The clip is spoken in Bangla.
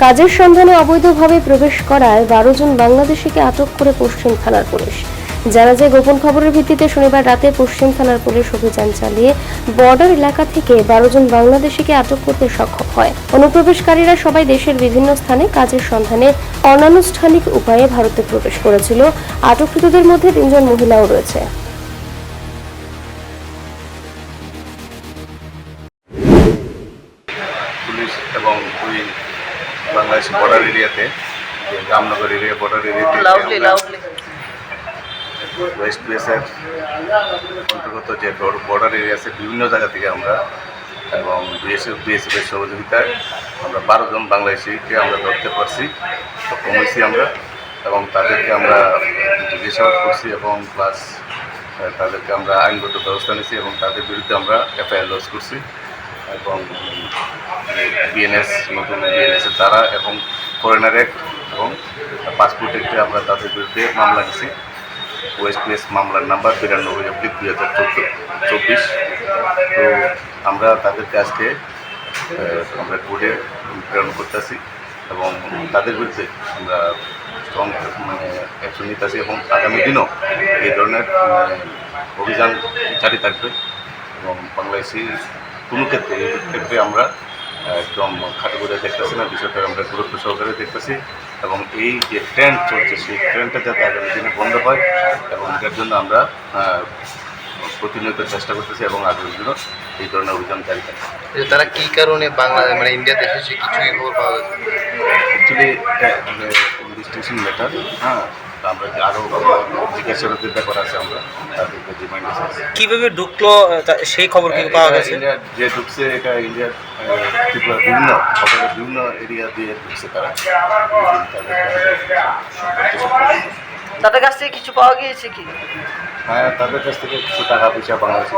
কাজের সন্ধানে অবৈধভাবে প্রবেশ করায় 12 জন বাংলাদেশিকে আটক করে পশ্চিম থানার পুলিশ। জানা যায়, গোপন খবরের ভিত্তিতে শনিবার রাতে পশ্চিম থানার পুলিশ অভিযান চালিয়ে বর্ডার এলাকা থেকে 12 জন বাংলাদেশিকে আটক করতে সক্ষম হয়। অনুপ্রবেশকারীরা সবাই দেশের বিভিন্ন স্থানে কাজের সন্ধানে অনানুষ্ঠানিক উপায়ে ভারতে প্রবেশ করেছিল। আটককৃতদের মধ্যে 3 জন মহিলাও রয়েছে। পুলিশ এবং ওই বাংলাদেশ বর্ডার এরিয়াতে, যে রামনগর এরিয়া বর্ডার এরিয়াতে ওয়েস্ট বিএসের অন্তর্গত যে বর্ডার এরিয়া আছে, বিভিন্ন জায়গা থেকে আমরা এবং বিএসএফের সহযোগিতায় আমরা 12 জন বাংলাদেশিকে আমরা ধরতে পারছি, সক্ষম হয়েছি আমরা। এবং তাদেরকে আমরা জিজ্ঞাসাবাদ করছি এবং প্লাস তাদেরকে আমরা আইনগত ব্যবস্থা নিয়েছি এবং তাদের বিরুদ্ধে আমরা এফআইআর লজ করছি এবং বিএনএস, নতুন বিএনএসের দ্বারা এবং ফরেনার অ্যাক্ট এবং পাসপোর্ট অ্যাক্টে আমরা তাদের বিরুদ্ধে মামলা নিয়েছি। ওয়েস্ট বিএস মামলার নাম্বার 92/2024। তো আমরা তাদেরকে আজকে আমরা কোর্টে প্রেরণ করতেছি এবং তাদের বিরুদ্ধে আমরা স্ট্রং অ্যাকশন নিতেছি এবং আগামী দিনও এই ধরনের অভিযান জারি থাকবে এবং বাংলাদেশি কোনো ক্ষেত্রে আমরা একদম খাটো করে দেখতেছি না, বিষয়টা আমরা গুরুত্ব সহকারে দেখতেছি এবং এই যে ট্রেন্ড চলছে সেই ট্রেন্ডটা যাতে আগামী দিনে বন্ধ হয় এবং এটার জন্য আমরা প্রতিনিয়ত চেষ্টা করতেছি এবং আগামী দিনও এই ধরনের অভিযান জারি থাকবে। তারা কী কারণে বাংলাদেশ ইন্ডিয়াতে এসেছে কিছুই খবর পাওয়া গেছে? অ্যাকচুয়ালি ইনভেস্টিগেশন ম্যাটার, আমরা আরও জিজ্ঞাসাবাদের ব্যাপার আছে, আমরা তাদেরকে রিমাইন্ড আছে। কীভাবে ঢুকলো সেই খবর কি পাওয়া গেছে? ইন্ডিয়া যে ঢুকছে, এটা ইন্ডিয়ার ত্রিপুরা বিভিন্ন এরিয়া দিয়ে ঢুকছে তারা। তাদের কাছ থেকে কিছু পাওয়া গিয়েছে কি? হ্যাঁ, তাদের কাছ থেকে কিছু টাকা পয়সা বাংলাদেশি